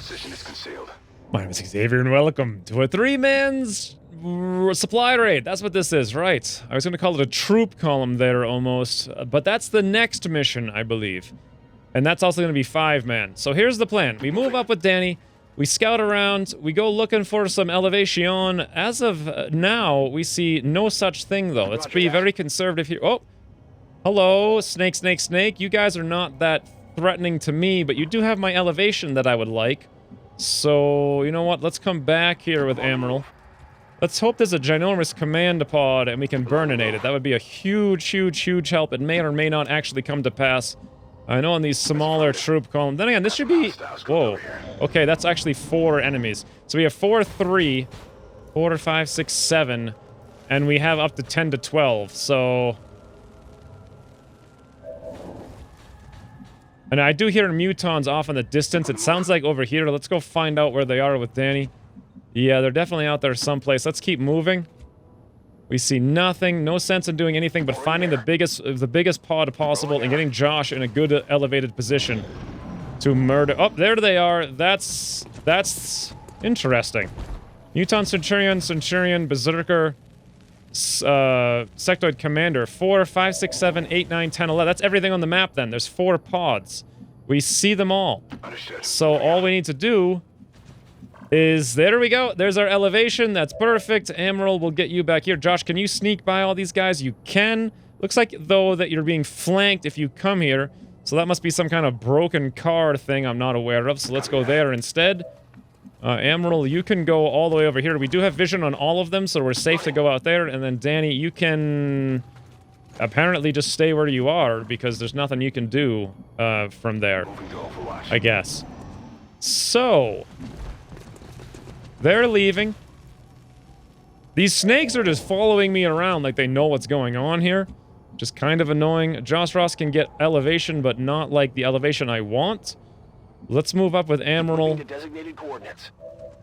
position is concealed. My name is Xavier, and welcome to a three-man's supply raid. That's what this is, right? I was going to call it a troop column there, almost. But that's the next mission, I believe. And that's also going to be 5-man. So here's the plan. We move up with Danny. We scout around. We go looking for some elevation. As of now, we see no such thing, though. Let's be very conservative here. Oh! Hello, snake, snake, snake. You guys are not that threatening to me, but you do have my elevation that I would like. So, you know what? Let's come back here with Amaral. Let's hope there's a ginormous command pod and we can burninate it. That would be a huge, huge, huge help. It may or may not actually come to pass. I know on these smaller troop columns. Then again, this should be... Whoa. Okay, that's actually 4 enemies. So we have 4, 3, 4, 5, 6, 7, and we have up to 10 to 12. So... And I do hear mutons off in the distance. It sounds like over here. Let's go find out where they are with Danny. Yeah, they're definitely out there someplace. Let's keep moving. We see nothing. No sense in doing anything but finding the biggest pod possible and getting Josh in a good elevated position to murder. Oh, there they are. That's interesting. Muton Centurion, Berserker, Sectoid Commander. 4, 5, 6, 7, 8, 9, 10, 11. That's everything on the map then. There's 4 pods. We see them all. So all we need to do is... There we go. There's our elevation. That's perfect. Amaral will get you back here. Josh, can you sneak by all these guys? You can. Looks like, though, that you're being flanked if you come here. So that must be some kind of broken car thing I'm not aware of. So let's go there instead. Amaral, you can go all the way over here. We do have vision on all of them, so we're safe to go out there. And then, Danny, you can apparently just stay where you are, because there's nothing you can do from there, I guess. So, they're leaving. These snakes are just following me around like they know what's going on here. Just kind of annoying. Josh Ross can get elevation, but not like the elevation I want. Let's move up with Amaral.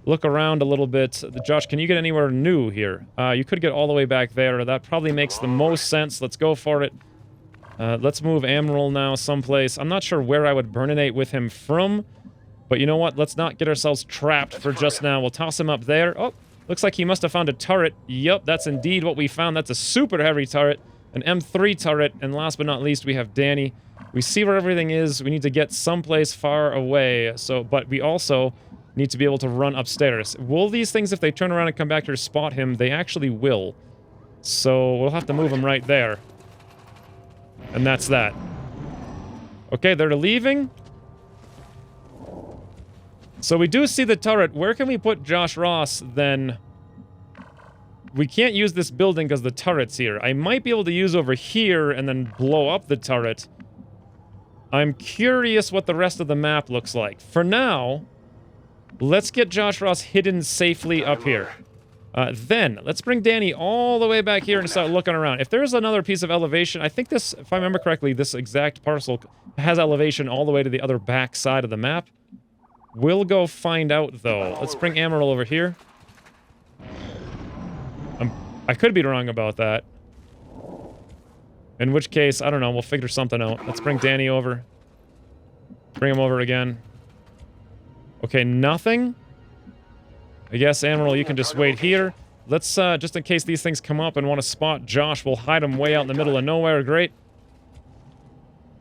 Look around a little bit. Josh, can you get anywhere new here? You could get all the way back there. That probably makes the most sense. Let's go for it. Let's move Amaral now someplace. I'm not sure where I would burninate with him from. But you know what? Let's not get ourselves trapped for just now. We'll toss him up there. Oh, looks like he must have found a turret. Yup, that's indeed what we found. That's a super heavy turret. An M3 turret. And last but not least, we have Danny. We see where everything is. We need to get someplace far away. But we also need to be able to run upstairs. Will these things, if they turn around and come back here, spot him? They actually will. So we'll have to move him right there. And that's that. Okay, they're leaving. So we do see the turret. Where can we put Josh Ross, then? We can't use this building because the turret's here. I might be able to use over here and then blow up the turret. I'm curious what the rest of the map looks like. For now, let's get Josh Ross hidden safely up here. Then, let's bring Danny all the way back here and start looking around. If there's another piece of elevation, I think this, if I remember correctly, this exact parcel has elevation all the way to the other back side of the map. We'll go find out, though. Let's bring Amaral over here. I could be wrong about that. In which case, I don't know, we'll figure something out. Let's bring Danny over. Bring him over again. Okay, nothing? I guess, Amaral, you can just wait here. Let's, just in case these things come up and want to spot Josh, we'll hide him way out in the middle of nowhere. Great.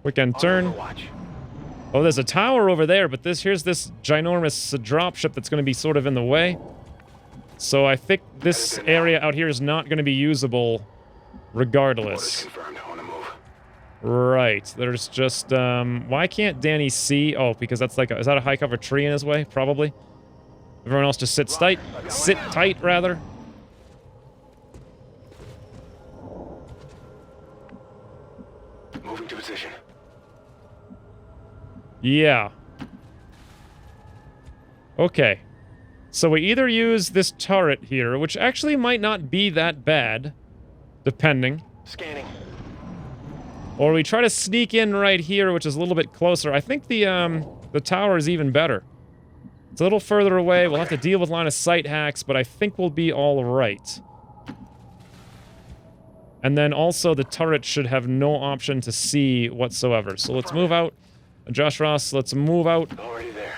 Quick end turn. Oh, there's a tower over there, but here's this ginormous dropship that's going to be sort of in the way. So I think this area out here is not going to be usable regardless. Right, there's just, why can't Danny see? Oh, because that's like, is that a high cover tree in his way? Probably. Everyone else just sits tight. Sit tight, rather. Moving to position. Yeah. Okay. So we either use this turret here, which actually might not be that bad, depending. Scanning. Or we try to sneak in right here, which is a little bit closer. I think the tower is even better. It's a little further away. We'll have to deal with line of sight hacks, but I think we'll be all right. And then also the turret should have no option to see whatsoever. So let's move out. Josh Ross, let's move out. Already there.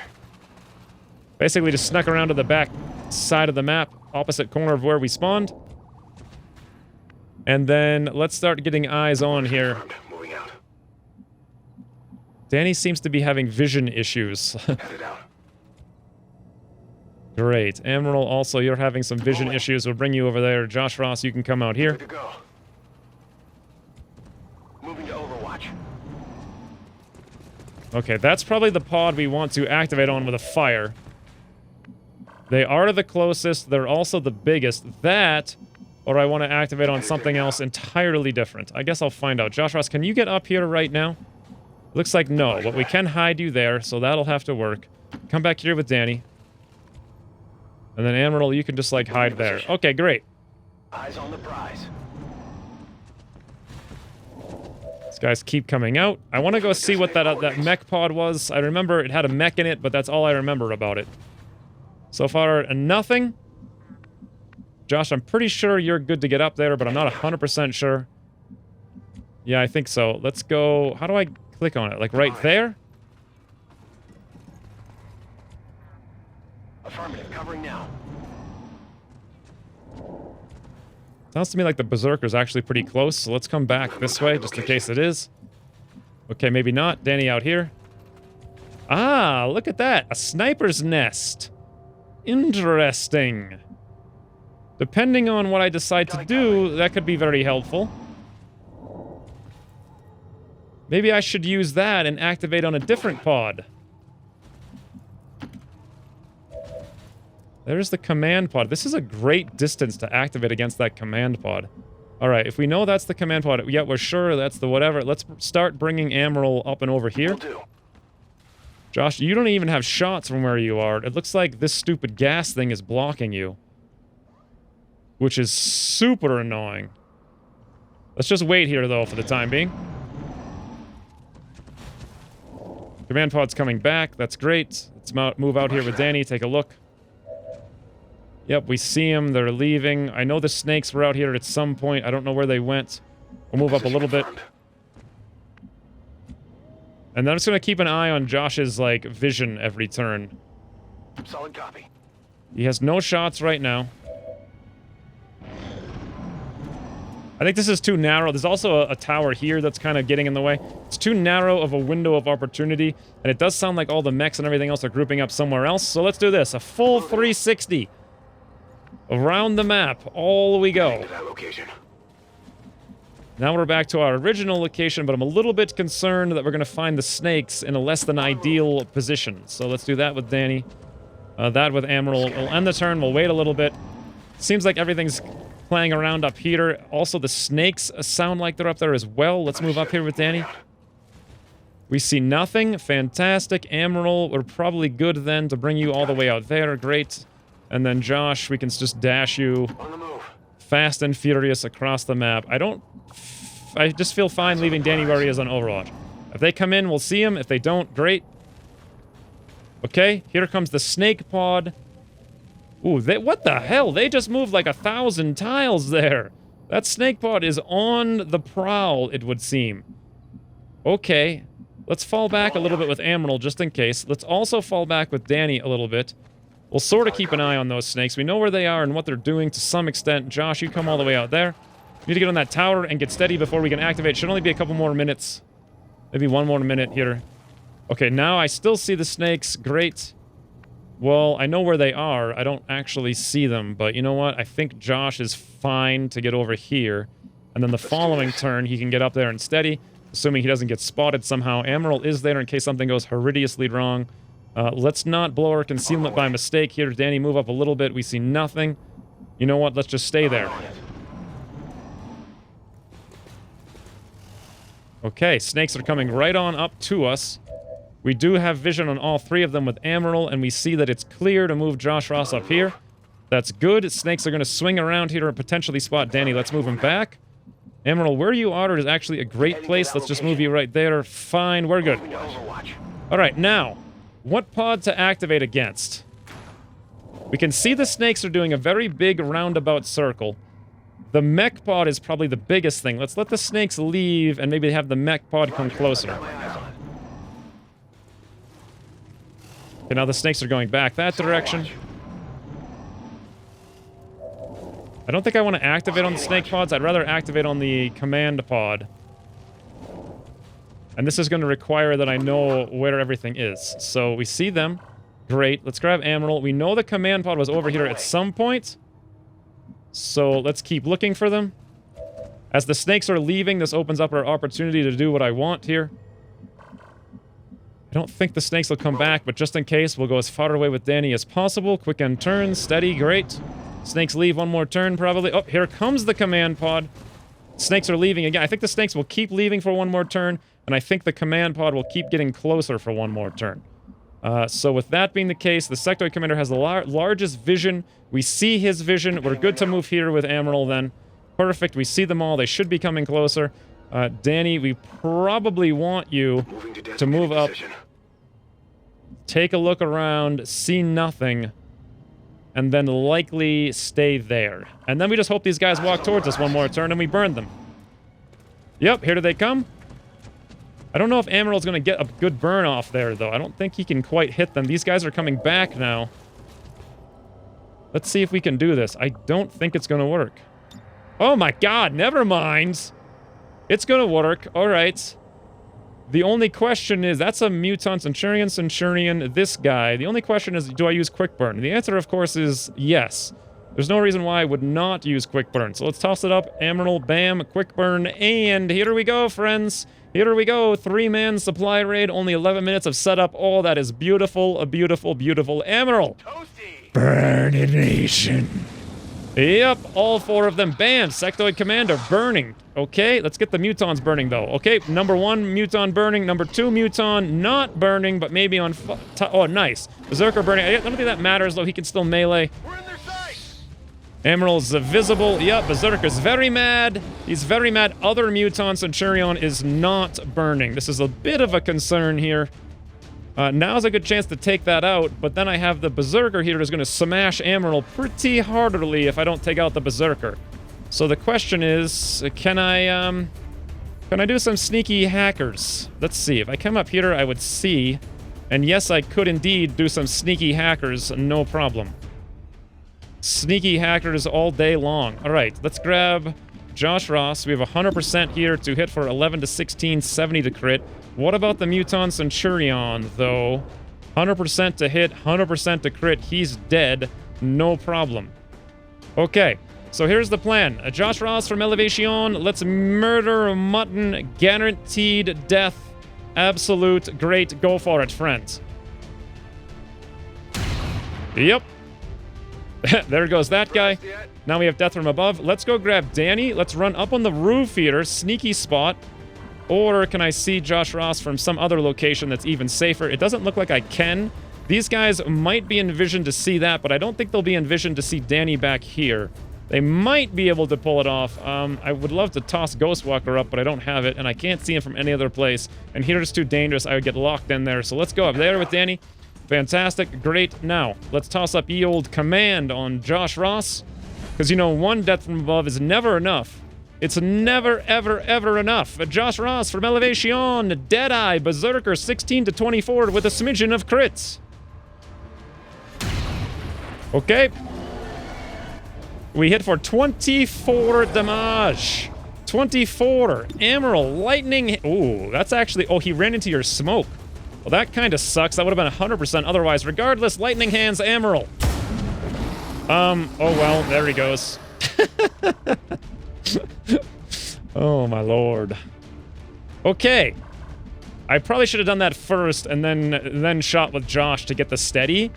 Basically just snuck around to the back side of the map, opposite corner of where we spawned. And then let's start getting eyes on here. Moving out. Danny seems to be having vision issues. Headed out. Great. Emerald, also, you're having some vision issues. We'll bring you over there. Josh Ross, you can come out here. Good to go. Moving to Overwatch. Okay, that's probably the pod we want to activate on with a fire. They are the closest. They're also the biggest. That, or I want to activate on something else entirely different. I guess I'll find out. Josh Ross, can you get up here right now? Looks like no, but we can hide you there, so that'll have to work. Come back here with Danny. And then Emerald, you can just, like, hide there. Okay, great. Eyes on the prize. These guys keep coming out. I want to go see what that mech pod was. I remember it had a mech in it, but that's all I remember about it. So far, nothing. Josh, I'm pretty sure you're good to get up there, but I'm not 100% sure. Yeah, I think so. Let's go... How do I click on it? Like, right there? Affirmative, covering now. Sounds to me like the Berserker's actually pretty close, so let's come back this way, just in case it is. Okay, maybe not. Danny out here. Ah, look at that. A sniper's nest. Interesting. Depending on what I decide to do, that could be very helpful. Maybe I should use that and activate on a different pod. There's the command pod. This is a great distance to activate against that command pod. Alright, if we know that's the command pod, yeah, we're sure that's the whatever. Let's start bringing Emerald up and over here. Josh, you don't even have shots from where you are. It looks like this stupid gas thing is blocking you. Which is super annoying. Let's just wait here, though, for the time being. Command pod's coming back. That's great. Let's move out here with Danny. Take a look. Yep, we see them. They're leaving. I know the snakes were out here at some point. I don't know where they went. We'll move up a little bit. And then I'm just going to keep an eye on Josh's, like, vision every turn. Solid copy. He has no shots right now. I think this is too narrow. There's also a tower here that's kind of getting in the way. It's too narrow of a window of opportunity, and it does sound like all the mechs and everything else are grouping up somewhere else. So let's do this. A full 360. Around the map. All we go. Now we're back to our original location, but I'm a little bit concerned that we're going to find the snakes in a less than ideal position. So let's do that with Danny. That with Emerald. We'll end the turn. We'll wait a little bit. Seems like everything's playing around up here. Also, the snakes sound like they're up there as well. Let's move up here with Danny. We see nothing. Fantastic. Emerald, we're probably good then to bring you all the way out there. Great. And then Josh, we can just dash you fast and furious across the map. I just feel fine leaving Danny where he is on Overwatch. If they come in, we'll see him. If they don't, great. Okay, here comes the snake pod. Ooh, what the hell? They just moved like 1,000 tiles there. That snake pod is on the prowl, it would seem. Okay, let's fall back a little bit with Emerald just in case. Let's also fall back with Danny a little bit. We'll sort of keep an eye on those snakes. We know where they are and what they're doing to some extent. Josh, you come all the way out there. We need to get on that tower and get steady before we can activate. Should only be a couple more minutes. Maybe one more minute here. Okay, now I still see the snakes. Great. Well, I know where they are. I don't actually see them, but you know what? I think Josh is fine to get over here. And then the following turn, he can get up there and steady, assuming he doesn't get spotted somehow. Emerald is there in case something goes horridously wrong. Let's not blow our concealment by mistake here. Danny, move up a little bit. We see nothing. You know what? Let's just stay there. Okay, snakes are coming right on up to us. We do have vision on all three of them with Emerald, and we see that it's clear to move Josh Ross up here. That's good. Snakes are going to swing around here and potentially spot Danny. Let's move him back. Emerald, where you are is actually a great place. Let's just move you right there. Fine, we're good. All right, now, what pod to activate against? We can see the snakes are doing a very big roundabout circle. The mech pod is probably the biggest thing. Let's let the snakes leave and maybe have the mech pod come closer. Okay, now the snakes are going back that direction. I don't think I want to activate on the snake pods. I'd rather activate on the command pod. And this is going to require that I know where everything is. So we see them. Great. Let's grab Emerald. We know the command pod was over here at some point. So let's keep looking for them. As the snakes are leaving, this opens up our opportunity to do what I want here. I don't think the snakes will come back, but just in case, we'll go as far away with Danny as possible. Quick end turn. Steady. Great. Snakes leave one more turn, probably. Oh, here comes the command pod. Snakes are leaving again. I think the snakes will keep leaving for one more turn, and I think the command pod will keep getting closer for one more turn. So with that being the case, the sectoid commander has the largest vision. We see his vision. We're good to move here with Emerald then. Perfect. We see them all. They should be coming closer. Danny, we probably want you to move up. Take a look around. See nothing. And then likely stay there. And then we just hope these guys walk towards us one more turn and we burn them. Yep, here do they come. I don't know if Emerald's going to get a good burn off there, though. I don't think he can quite hit them. These guys are coming back now. Let's see if we can do this. I don't think it's going to work. Oh my god, never mind. It's going to work. All right. The only question is, that's a Mutant Centurion, this guy. The only question is, do I use Quick Burn? The answer, of course, is yes. There's no reason why I would not use Quick Burn. So let's toss it up. Emerald, bam, Quick Burn, and here we go, friends. Here we go. 3-man supply raid, only 11 minutes of setup. Oh, that is beautiful, a beautiful, beautiful Emerald. Toasty. Burnination. Yep, all 4 of them. Bam, Sectoid Commander burning. Okay, let's get the Mutons burning, though. Okay, number 1, Muton burning. Number 2, Muton not burning, but maybe on... oh, nice. Berserker burning. I don't think that matters, though. He can still melee. We're in their sights. Emerald's visible. Yep, Berserker's very mad. He's very mad. Other Muton Centurion is not burning. This is a bit of a concern here. Now's a good chance to take that out, but then I have the Berserker here who's going to smash Emerald pretty heartily if I don't take out the Berserker. So the question is, can I do some sneaky hackers? Let's see. If I come up here, I would see. And yes, I could indeed do some sneaky hackers, no problem. Sneaky hackers all day long. All right, let's grab Josh Ross. We have 100% here to hit for 11 to 16, 70 to crit. What about the Mutant Centurion, though? 100% to hit, 100% to crit. He's dead. No problem. Okay, so here's the plan. Josh Ross from Elevation. Let's murder mutton. Guaranteed death. Absolute great. Go for it, friends. Yep. There goes that guy. Now we have death from above. Let's go grab Danny. Let's run up on the roof here. Sneaky spot. Or can I see Josh Ross from some other location that's even safer? It doesn't look like I can. These guys might be envisioned to see that, but I don't think they'll be envisioned to see Danny back here. They might be able to pull it off. I would love to toss Ghostwalker up, but I don't have it, and I can't see him from any other place. And here it's too dangerous. I would get locked in there. So let's go up there with Danny. Fantastic. Great. Now, let's toss up ye old command on Josh Ross. Because, you know, 1 death from above is never enough. It's never, ever, ever enough. Josh Ross from Elevation. Deadeye. Berserker 16 to 24 with a smidgen of crits. Okay. We hit for 24 damage. 24. Emerald. Lightning. Ooh, that's actually... Oh, he ran into your smoke. Well, that kind of sucks. That would have been 100% otherwise. Regardless, Lightning Hands Emerald. Oh well, there he goes. Oh my lord. Okay. I probably should have done that first and then shot with Josh to get the steady.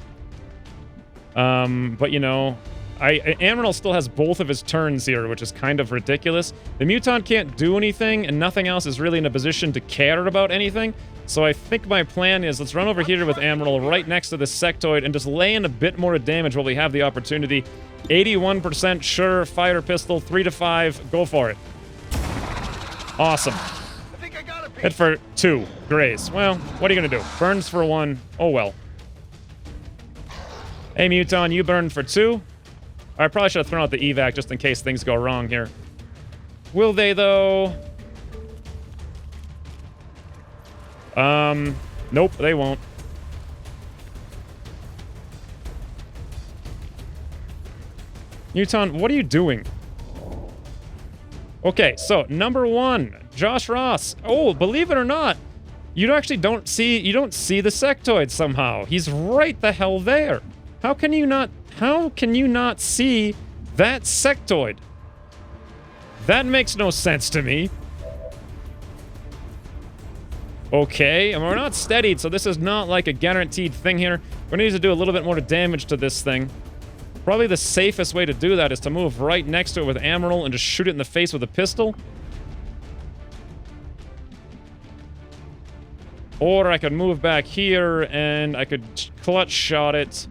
But you know, Emerald still has both of his turns here, which is kind of ridiculous. The Mutant can't do anything, and nothing else is really in a position to care about anything. So I think my plan is, let's run over here with Emerald right next to the Sectoid and just lay in a bit more damage while we have the opportunity. 81% sure, fire pistol, 3 to 5, go for it. Awesome. I think I got a piece. Hit for 2, graze. Well, what are you gonna do? Burns for 1, oh well. Hey Muton, you burned for 2. I probably should have thrown out the evac just in case things go wrong here. Will they, though? Nope, they won't. Newton, what are you doing? Okay, so number 1, Josh Ross. Oh, believe it or not, you don't see the sectoid somehow. He's right the hell there. How can you not see that sectoid? That makes no sense to me. Okay, and we're not steadied, so this is not like a guaranteed thing here. We're gonna need to do a little bit more damage to this thing. Probably the safest way to do that is to move right next to it with Amaral and just shoot it in the face with a pistol. Or I could move back here and I could clutch shot it.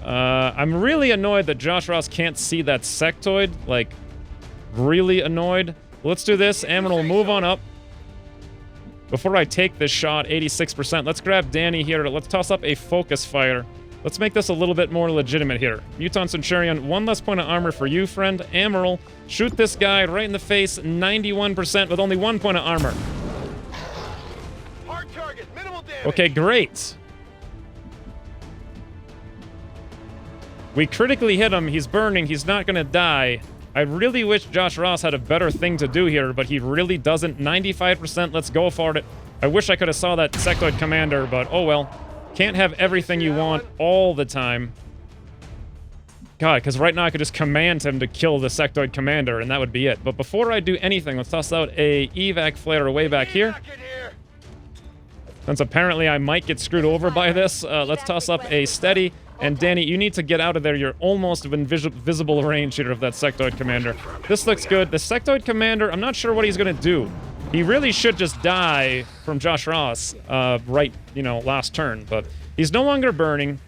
I'm really annoyed that Josh Ross can't see that sectoid. Like, really annoyed. Let's do this. Amaral, move on up. Before I take this shot, 86%. Let's grab Danny here. Let's toss up a focus fire. Let's make this a little bit more legitimate here. Muton Centurion, 1 less point of armor for you, friend. Amaral, shoot this guy right in the face, 91% with only 1 point of armor. Hard target, minimal damage. Okay, great. We critically hit him. He's burning. He's not going to die. I really wish Josh Ross had a better thing to do here, but he really doesn't. 95%. Let's go for it. I wish I could have saw that sectoid commander, but oh well. Can't have everything you want all the time. God, because right now I could just command him to kill the sectoid commander, and that would be it. But before I do anything, let's toss out a evac flare way back here. Since apparently I might get screwed over by this, let's toss up a steady. And Danny, you need to get out of there. You're almost in visible range here of that sectoid commander. This looks good. The sectoid commander, I'm not sure what he's going to do. He really should just die from Josh Ross last turn. But he's no longer burning.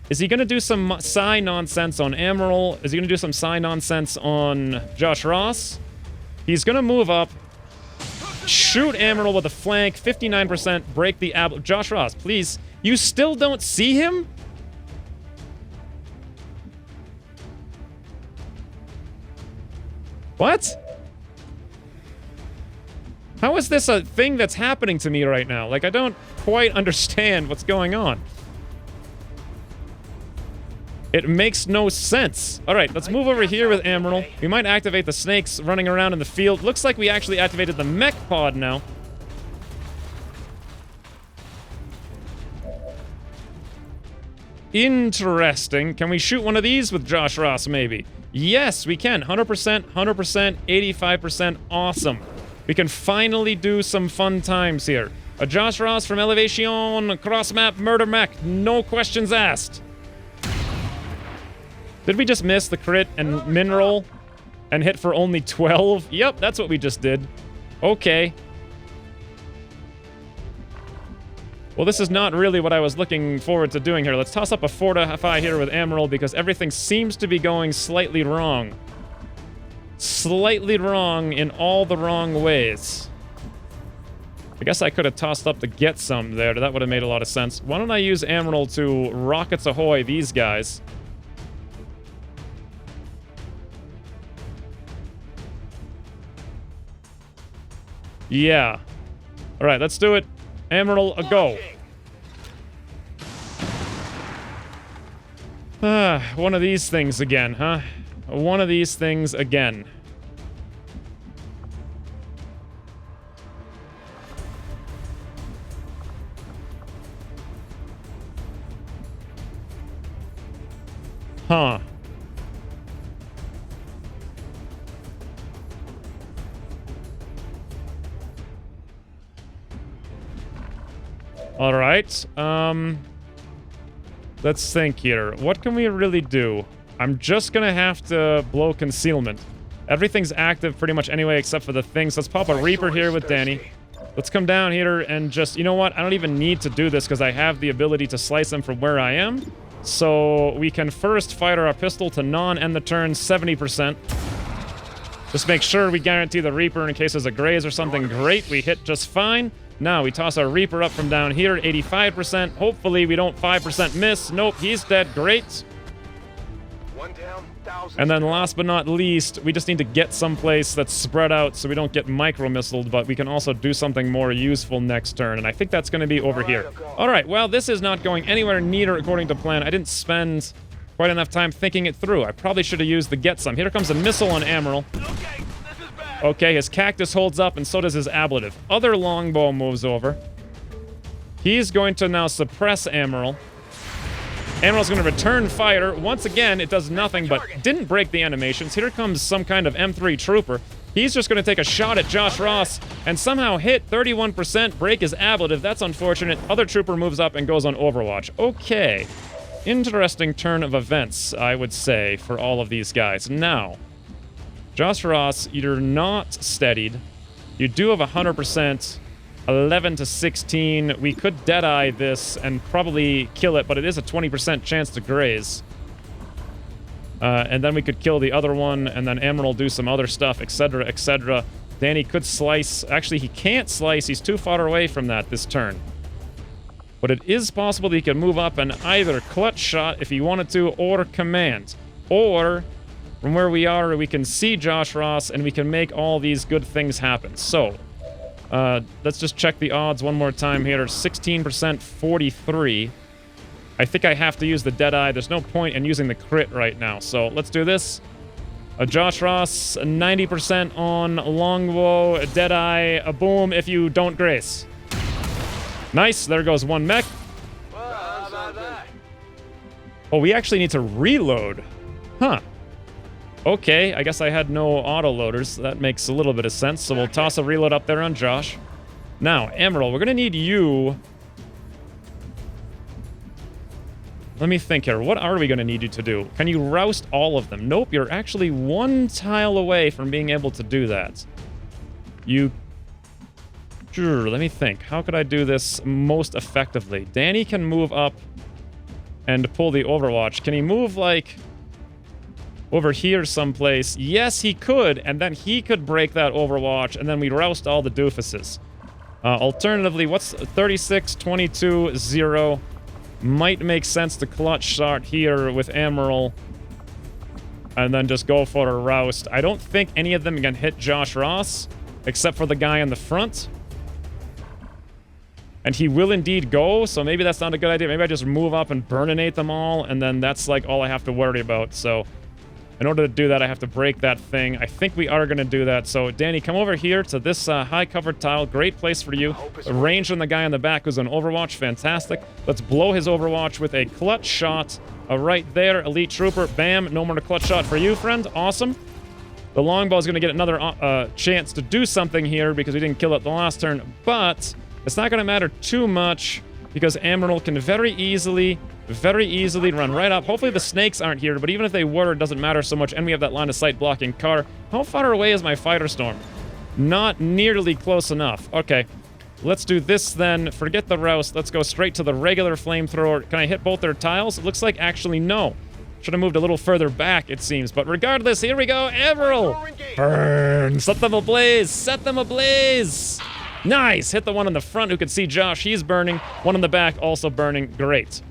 Is he going to do some psi nonsense on Amaral? Is he going to do some psi nonsense on Josh Ross? He's going to move up. Shoot Amaral with a flank. 59%. Break the ab... Josh Ross, please. You still don't see him? What? How is this a thing that's happening to me right now? Like, I don't quite understand what's going on. It makes no sense. All right, let's move over here with Amaral. We might activate the snakes running around in the field. Looks like we actually activated the mech pod now. Interesting. Can we shoot one of these with Josh Ross, maybe? Yes, we can. 100%, 100%, 85%. Awesome. We can finally do some fun times here. A Josh Ross from Elevation, cross-map, murder mech. No questions asked. Did we just miss the crit and mineral and hit for only 12? Yep, that's what we just did. Okay. Well, this is not really what I was looking forward to doing here. Let's toss up a fortify here with Amaral because everything seems to be going slightly wrong. Slightly wrong in all the wrong ways. I guess I could have tossed up to get some there. That would have made a lot of sense. Why don't I use Amaral to rockets ahoy these guys? Yeah. All right, let's do it. Amaral, a go. One of these things again, huh? One of these things again. Huh. All right. Let's think here. What can we really do? I'm just gonna have to blow concealment. Everything's active pretty much anyway, except for the things. Let's pop a Reaper here with Danny. Let's come down here and just... You know what? I don't even need to do this because I have the ability to slice them from where I am. So we can first fire our pistol to non-end the turn 70%. Just make sure we guarantee the Reaper in case there's a graze or something. Great, we hit just fine. Now we toss our Reaper up from down here at 85%. Hopefully we don't 5% miss. Nope, he's dead. Great. One down, and then last but not least, we just need to get someplace that's spread out so we don't get micro-missiled, but we can also do something more useful next turn, and I think that's going to be over here. All right, well, this is not going anywhere near according to plan. I didn't spend quite enough time thinking it through. I probably should have used the get some. Here comes a missile on Amaral. Okay, this is bad. Okay, his cactus holds up, and so does his ablative. Other longbow moves over. He's going to now suppress Amaral. Amaral's going to return fire. Once again, it does nothing, but didn't break the animations. Here comes some kind of M3 trooper. He's just going to take a shot at Josh Ross and somehow hit 31%, break his ablative. That's unfortunate. Other trooper moves up and goes on Overwatch. Okay. Interesting turn of events, I would say, for all of these guys. Now, Josh Ross, you're not steadied. You do have 100%. 11 to 16. We could Deadeye this and probably kill it, but it is a 20% chance to graze. And then we could kill the other one, and then Amaral do some other stuff, etc., etc. Danny could slice. Actually, he can't slice. He's too far away from that this turn. But it is possible that he can move up and either clutch shot if he wanted to, or command. Or, from where we are, we can see Josh Ross, and we can make all these good things happen. So, let's just check the odds one more time here. 16%, 43. I think I have to use the Deadeye. There's no point in using the crit right now. So let's do this. Josh Ross, 90% on longbow, Deadeye, a boom if you don't grace. Nice, there goes one mech. Oh, we actually need to reload. Huh. Okay, I guess I had no auto-loaders. That makes a little bit of sense, so we'll toss a reload up there on Josh. Now, Amaral, we're gonna need you... Let me think here. What are we gonna need you to do? Can you roust all of them? Nope, you're actually one tile away from being able to do that. You... Sure, let me think. How could I do this most effectively? Danny can move up and pull the Overwatch. Can he move, like... over here someplace? Yes, he could, and then he could break that Overwatch, and then we roust all the doofuses. Alternatively, what's 36, 22, 0? Might make sense to clutch shot here with Amaral, and then just go for a roust. I don't think any of them can hit Josh Ross, except for the guy in the front. And he will indeed go, so maybe that's not a good idea. Maybe I just move up and burninate them all, and then that's like all I have to worry about, so... in order to do that, I have to break that thing. I think we are going to do that. So, Danny, come over here to this high-covered tile. Great place for you. Range on the guy on the back who's on Overwatch. Fantastic. Let's blow his Overwatch with a clutch shot. Right there, Elite Trooper. Bam. No more to clutch shot for you, friend. Awesome. The longbow is going to get another chance to do something here because we didn't kill it the last turn. But it's not going to matter too much because Amaral can very easily run right up. Hopefully the snakes aren't here, but even if they were, it doesn't matter so much, and we have that line of sight blocking car. How far away is my fighter storm? Not nearly close enough. Okay, let's do this then. Forget the roust. Let's go straight to the regular flamethrower. Can I hit both their tiles? It looks like actually no. Should have moved a little further back, it seems. But regardless, here we go. Amaral! Burn! Set them ablaze! Set them ablaze! Nice! Hit the one in the front who could see Josh. He's burning. One in the back also burning. Great.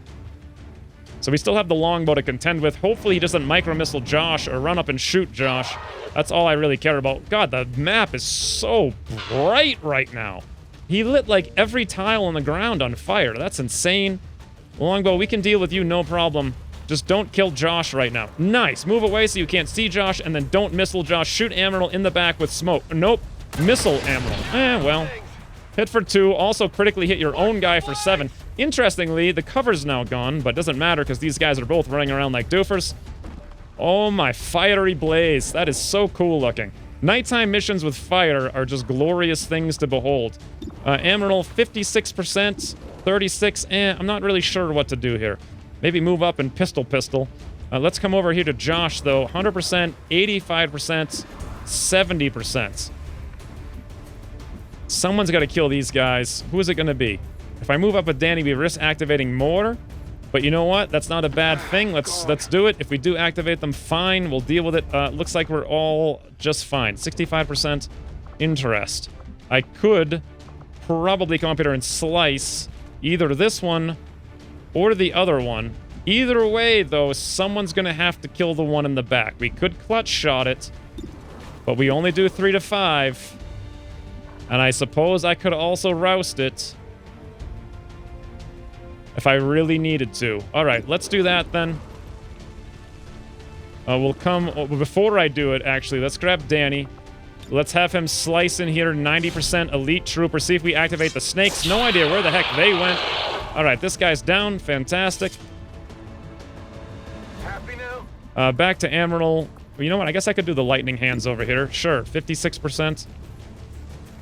So we still have the longbow to contend with. Hopefully he doesn't micro-missile Josh or run up and shoot Josh. That's all I really care about. God, the map is so bright right now. He lit like every tile on the ground on fire. That's insane. Longbow, we can deal with you, no problem. Just don't kill Josh right now. Nice. Move away so you can't see Josh, and then don't missile Josh. Shoot Amaral in the back with smoke. Nope. Missile Amaral. Well. Hit for 2. Also critically hit your own guy for 7. Interestingly, the cover's now gone, but doesn't matter because these guys are both running around like doofers. Oh my fiery blaze. That is so cool looking. Nighttime missions with fire are just glorious things to behold. Amaral, 56%, 36. I'm not really sure what to do here. Maybe move up and pistol. Let's come over here to Josh, though. 100%, 85%, 70%. Someone's got to kill these guys. Who is it going to be? If I move up with Danny, we risk activating more. But you know what? That's not a bad thing. Let's do it. If we do activate them, fine. We'll deal with it. Looks like we're all just fine. 65% interest. I could probably come up here and slice either this one or the other one. Either way, though, someone's going to have to kill the one in the back. We could clutch shot it, but we only do 3 to 5. And I suppose I could also roust it if I really needed to. All right, let's do that then. will come... Before I do it, actually, let's grab Danny. Let's have him slice in here. 90% elite trooper. See if we activate the snakes. No idea where the heck they went. All right, this guy's down. Fantastic. Happy now? Back to Admiral. You know what? I guess I could do the lightning hands over here. Sure, 56%.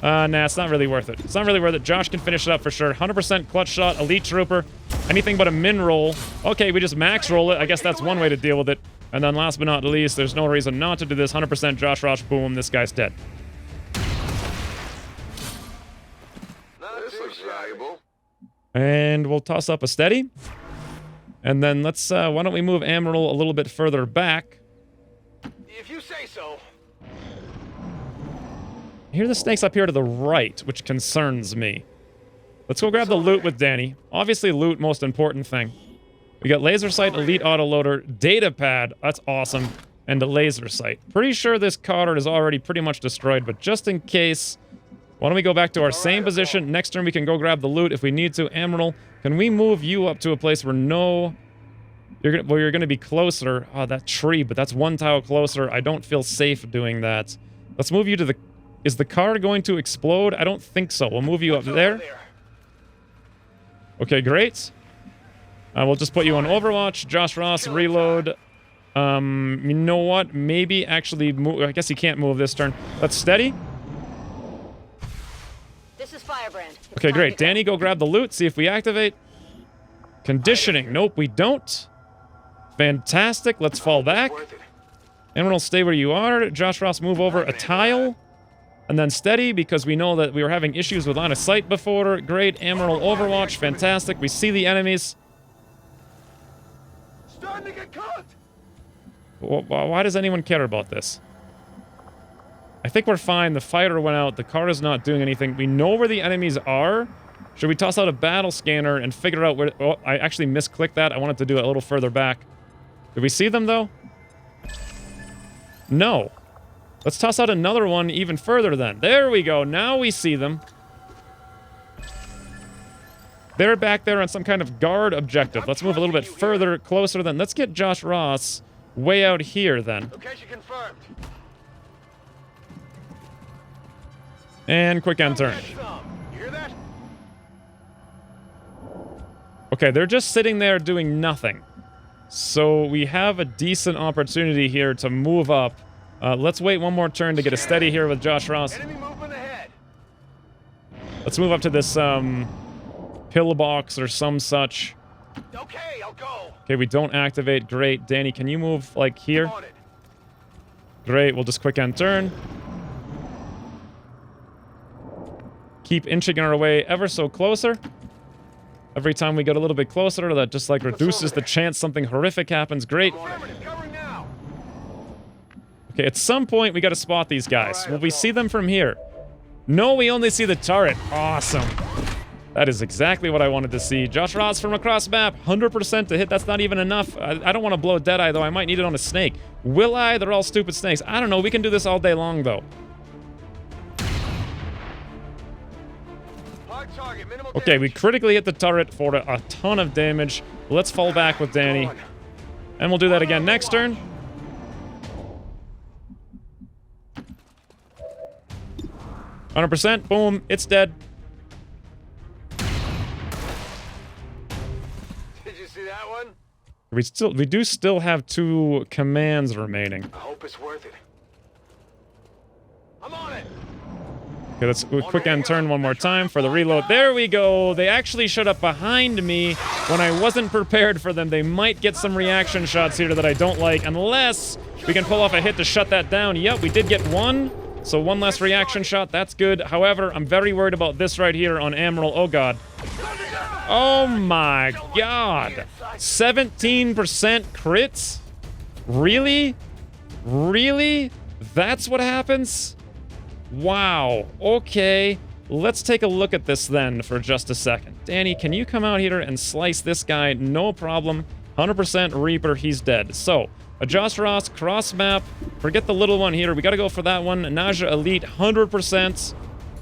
Nah, it's not really worth it. It's not really worth it. Josh can finish it up for sure. 100% clutch shot, elite trooper. Anything but a min roll. Okay, we just max roll it. I guess that's one way to deal with it. And then last but not least, there's no reason not to do this. 100% Josh Ross, boom, this guy's dead. This looks valuable. And we'll toss up a steady. And then let's, why don't we move Admiral a little bit further back. If you say so. I hear the snakes up here to the right, which concerns me. Let's go grab the loot with Danny. Obviously, loot, most important thing. We got laser sight, elite autoloader, data pad, that's awesome, and a laser sight. Pretty sure this card is already pretty much destroyed, but just in case, why don't we go back to our same position? Next turn we can go grab the loot if we need to. Admiral, can we move you up to a place where you're gonna be closer? Oh, that tree, but that's one tile closer. I don't feel safe doing that. Let's move you to the... Is the car going to explode? I don't think so. We'll move you up there. Okay, great. We'll just put you on Overwatch. Josh Ross, reload. You know what? Maybe actually move. I guess he can't move this turn. Let's steady. This is Firebrand. Okay, great. Danny, go grab the loot. See if we activate. Conditioning. Nope, we don't. Fantastic. Let's fall back. Emerald, stay where you are. Josh Ross, move over a tile. And then steady, because we know that we were having issues with line of sight before. Great. Emerald Overwatch. Fantastic. We see the enemies. Starting to get caught. Why does anyone care about this? I think we're fine. The fighter went out. The car is not doing anything. We know where the enemies are. Should we toss out a battle scanner and figure out where... Oh, I actually misclicked that. I wanted to do it a little further back. Did we see them, though? No. Let's toss out another one even further, then. There we go. Now we see them. They're back there on some kind of guard objective. Let's move a little bit further, closer, then. Let's get Josh Ross way out here, then. Location confirmed. And quick end turn. You hear that? Okay, they're just sitting there doing nothing. So we have a decent opportunity here to move up. Let's wait one more turn to get a steady here with Josh Ross. Enemy movement ahead. Let's move up to this pillbox or some such. Okay, I'll go. Okay, we don't activate. Great. Danny, can you move like here? On it. Great, we'll just quick end turn. Keep inching our way ever so closer. Every time we get a little bit closer, that just like reduces the chance something horrific happens. Great. Covering now. Okay, at some point we gotta spot these guys. Will we see them from here? No, we only see the turret. Awesome. That is exactly what I wanted to see. Josh Ross from across map, 100% to hit. That's not even enough. I don't want to blow Deadeye, though. I might need it on a snake. Will I? They're all stupid snakes. I don't know. We can do this all day long, though. Hard target, minimal Okay, we damage. critically hit the turret for a ton of damage. Let's fall back with Danny. And we'll do that again next turn. %. Boom. It's dead. Did you see that one? We do still have 2 commands remaining. I hope it's worth it. I'm on it. Okay, let's quick end turn one more time for the reload. There we go. They actually showed up behind me when I wasn't prepared for them. They might get some reaction shots here that I don't like, unless we can pull off a hit to shut that down. Yep, we did get one. So one less reaction shot. That's good. However, I'm very worried about this right here on Admiral. Oh, God. Oh, my God. 17% crits? Really? Really? That's what happens? Wow. Okay. Let's take a look at this then for just a second. Danny, can you come out here and slice this guy? No problem. 100% Reaper. He's dead. So, a Josh Ross cross map. Forget the little one here. We got to go for that one. Naja Elite, 100%.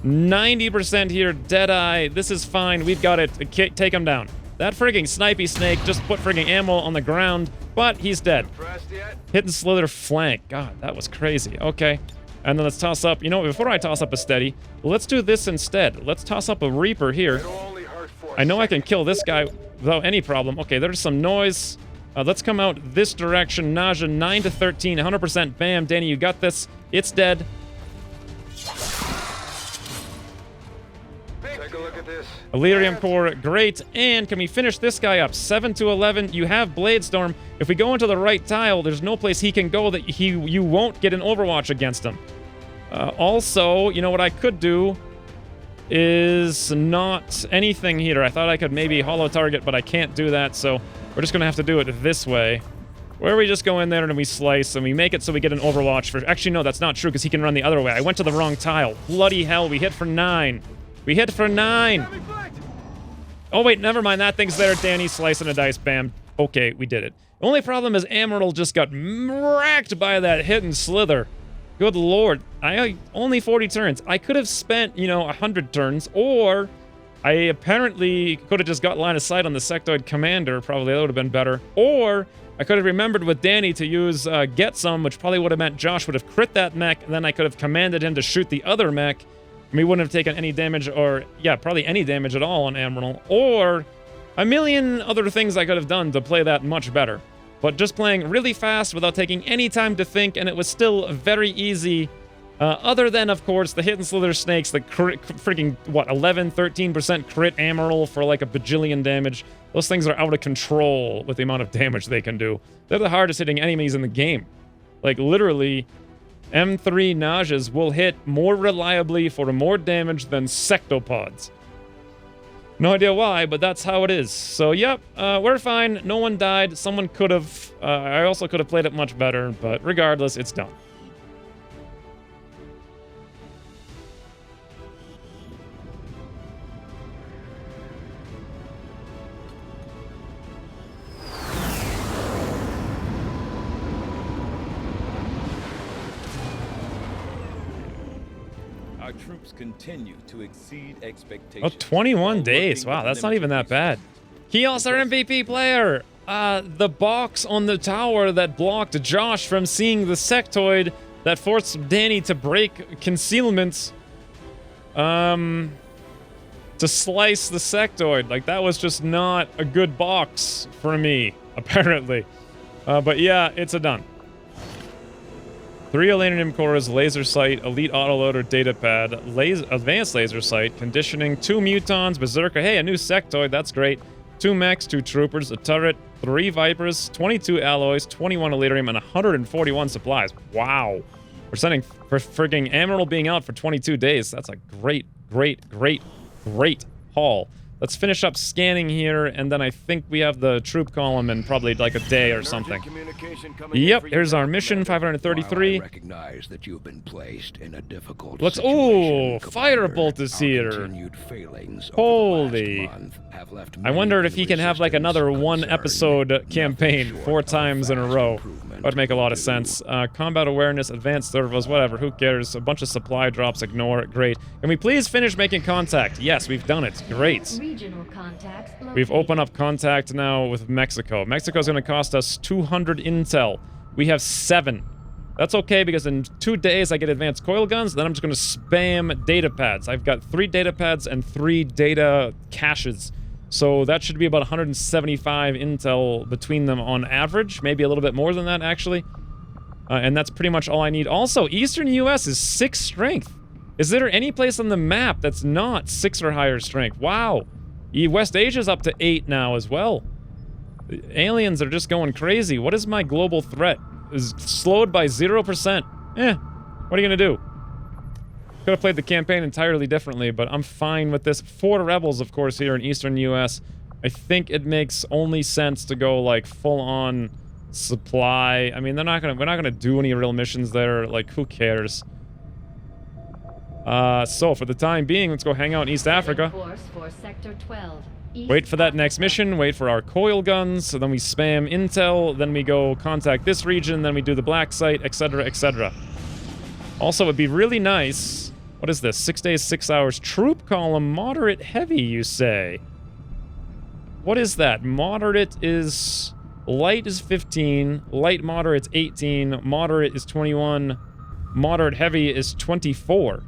90% here. Deadeye. This is fine. We've got it. Take him down. That frigging snipey snake just put frigging ammo on the ground, but he's dead. Impressed yet? Hit and slither flank. God, that was crazy. Okay. And then let's toss up, you know, before I toss up a steady, let's do this instead. Let's toss up a Reaper here. It'll only hurt for a I know I can second. kill this guy without any problem. Okay, there's some noise. Let's come out this direction. Nausea 9 to 13, 100%. Bam, Danny, you got this. It's dead. Take a look at this. Elerium core, great. And can we finish this guy up? 7 to 11. You have Bladestorm. If we go into the right tile, there's no place he can go that you won't get an Overwatch against him. Also, you know what I could do is not anything here. I thought I could maybe holo target, but I can't do that, so we're just gonna have to do it this way. Where we just go in there and we slice and we make it so we get an Overwatch for... Actually, no, that's not true because he can run the other way. I went to the wrong tile. Bloody hell, we hit for 9. We hit for 9. Oh, wait, never mind. That thing's there. Danny slicing a dice. Bam. Okay, we did it. The only problem is Emerald just got wrecked by that hit and slither. Good lord. I only 40 turns. I could have spent, you know, 100 turns, or I apparently could have just got line of sight on the sectoid commander. Probably that would have been better. Or I could have remembered with Danny to use Get Some, which probably would have meant Josh would have crit that mech, and then I could have commanded him to shoot the other mech. We wouldn't have taken any damage, or, yeah, probably any damage at all on Emerald. Or a million other things I could have done to play that much better. But just playing really fast without taking any time to think, and it was still very easy. Other than, of course, the hit and slither snakes, the freaking, what, 11, 13% crit Emerald for like a bajillion damage. Those things are out of control with the amount of damage they can do. They're the hardest hitting enemies in the game. Like, literally, M3 Nauseas will hit more reliably for more damage than sectopods. No idea why, but that's how it is. So, yep, we're fine. No one died. Someone could have... I also could have played it much better, but regardless, it's done. Our troops continue to exceed expectations. Oh, 21 days. Wow, that's not even that bad. Kios, our MVP player. The box on the tower that blocked Josh from seeing the sectoid that forced Danny to break concealment to slice the sectoid. Like, that was just not a good box for me, apparently. But yeah, it's a done. 3 Elenium cores, laser sight, elite autoloader datapad, advanced laser sight, conditioning, 2 mutons, berserker. Hey, a new sectoid, that's great. 2 mechs, 2 troopers, a turret, 3 vipers, 22 alloys, 21 Elerium, and 141 supplies. Wow. We're sending for frigging Emerald being out for 22 days. That's a great haul. Let's finish up scanning here, and then I think we have the troop column in probably like a day or something. Yep, here's our mission, 533. I recognize that you've been placed in a difficult Let's... situation, Ooh, Firebolt is Our here. continued failings over Holy. the last month have left I many wondered in if he can have like resistance another one concerned. episode campaign Nothing 4 short of times in a fast row. improvement That would make a lot of will sense. do. Combat awareness, advanced servos, whatever, who cares? A bunch of supply drops, ignore it, great. Can we please finish making contact? Yes, we've done it, great. Regional contacts We've located. opened up contact now with Mexico. Mexico's gonna cost us 200 intel. We have 7. That's okay because in 2 days I get advanced coil guns, then I'm just gonna spam data pads. I've got 3 data pads and 3 data caches. So that should be about 175 intel between them on average. Maybe a little bit more than that, actually. And that's pretty much all I need. Also, Eastern US is 6 strength. Is there any place on the map that's not 6 or higher strength? Wow. West Asia's up to 8 now as well. The aliens are just going crazy. What is my global threat? Is slowed by 0%. What are you gonna do? Could have played the campaign entirely differently, but I'm fine with this. 4 rebels, of course, here in Eastern US. I think it makes only sense to go like full-on supply. I mean, we're not gonna do any real missions there. Like, who cares? So for the time being, let's go hang out in East Africa. Force for Sector 12. East Wait for that Africa. next mission, wait for our coil guns, so then we spam intel, then we go contact this region, then we do the black site, etc., etc. Also, it'd be really nice... What is this? 6 days, 6 hours. Troop column, moderate heavy, you say? What is that? Moderate is... Light is 15. Light moderate's 18. Moderate is 21. Moderate heavy is 24.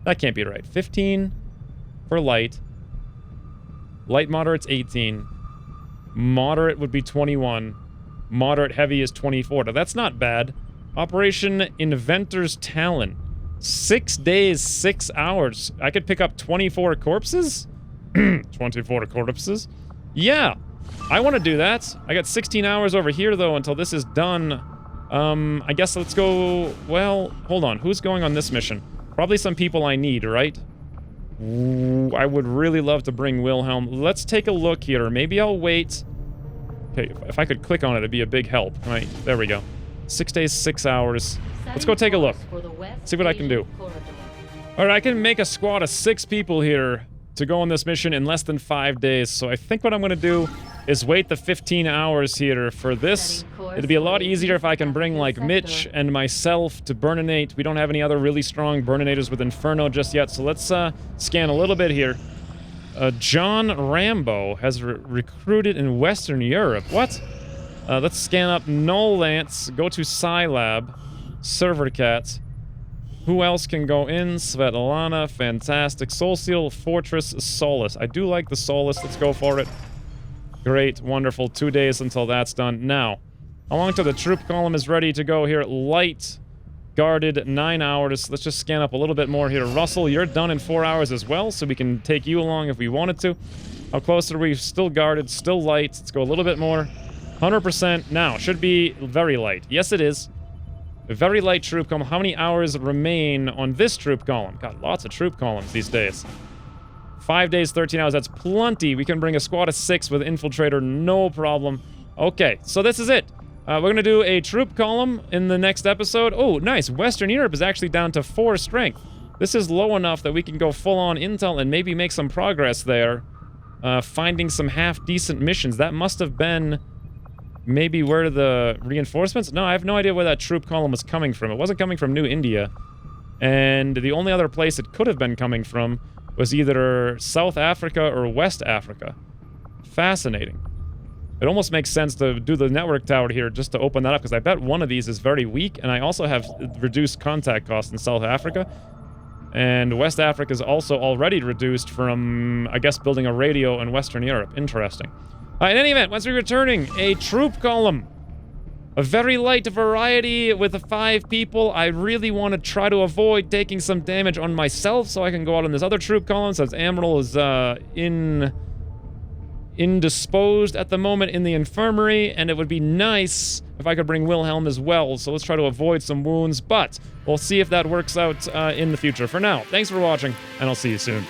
That can't be right. 15 for light. Light moderate's 18. Moderate would be 21. Moderate heavy is 24. Now, that's not bad. Operation Inventor's Talon. 6 days, 6 hours. I could pick up 24 corpses? 24 corpses? Yeah, I want to do that. I got 16 hours over here, though, until this is done. I guess let's go... Well, hold on. Who's going on this mission? Probably some people I need, right? Ooh, I would really love to bring Wilhelm. Let's take a look here. Maybe I'll wait... Okay, if I could click on it, it'd be a big help. Right, there we go. 6 days, 6 hours. Let's go take a look. See what I can do. Alright, I can make a squad of 6 people here to go on this mission in less than 5 days. So I think what I'm going to do is wait the 15 hours here for this. It'd be a lot easier if I can bring, like, Mitch and myself to burninate. We don't have any other really strong burninators with Inferno just yet, so let's scan a little bit here. John Rambo has recruited in Western Europe. What? Let's scan up Null Lance, go to Scilab, Servercat. Who else can go in? Svetlana, fantastic. Soul Seal, Fortress, Solace. I do like the Solace. Let's go for it. Great, wonderful. 2 days until that's done. Now, how long till the troop column is ready to go here? Light, guarded, 9 hours. Let's just scan up a little bit more here. Russell, you're done in 4 hours as well, so we can take you along if we wanted to. How close are we? Still guarded, still light. Let's go a little bit more. 100% now. Should be very light. Yes, it is. A very light troop column. How many hours remain on this troop column? Got lots of troop columns these days. 5 days, 13 hours. That's plenty. We can bring a squad of 6 with Infiltrator, no problem. Okay, so this is it. We're going to do a troop column in the next episode. Oh, nice. Western Europe is actually down to 4 strength. This is low enough that we can go full-on intel and maybe make some progress there. Finding some half-decent missions. That must have been... Maybe where the reinforcements? No, I have no idea where that troop column was coming from. It wasn't coming from New India. And the only other place it could have been coming from was either South Africa or West Africa. Fascinating. It almost makes sense to do the network tower here just to open that up, because I bet one of these is very weak, and I also have reduced contact costs in South Africa. And West Africa is also already reduced from, I guess, building a radio in Western Europe. Interesting. In any event, once we're returning, a troop column. A very light variety with 5 people. I really want to try to avoid taking some damage on myself so I can go out on this other troop column, since Amaral is indisposed at the moment in the infirmary, and it would be nice if I could bring Wilhelm as well, so let's try to avoid some wounds, but we'll see if that works out in the future. For now, thanks for watching, and I'll see you soon.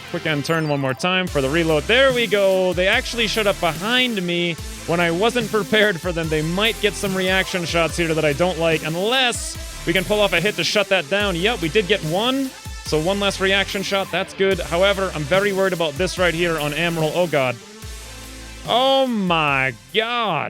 Quick end turn one more time for the reload. There we go. They actually showed up behind me when I wasn't prepared for them. They might get some reaction shots here that I don't like, unless we can pull off a hit to shut that down. Yep, we did get one, so one less reaction shot. That's good. However, I'm very worried about this right here on Amaral. Oh, God. Oh, my God.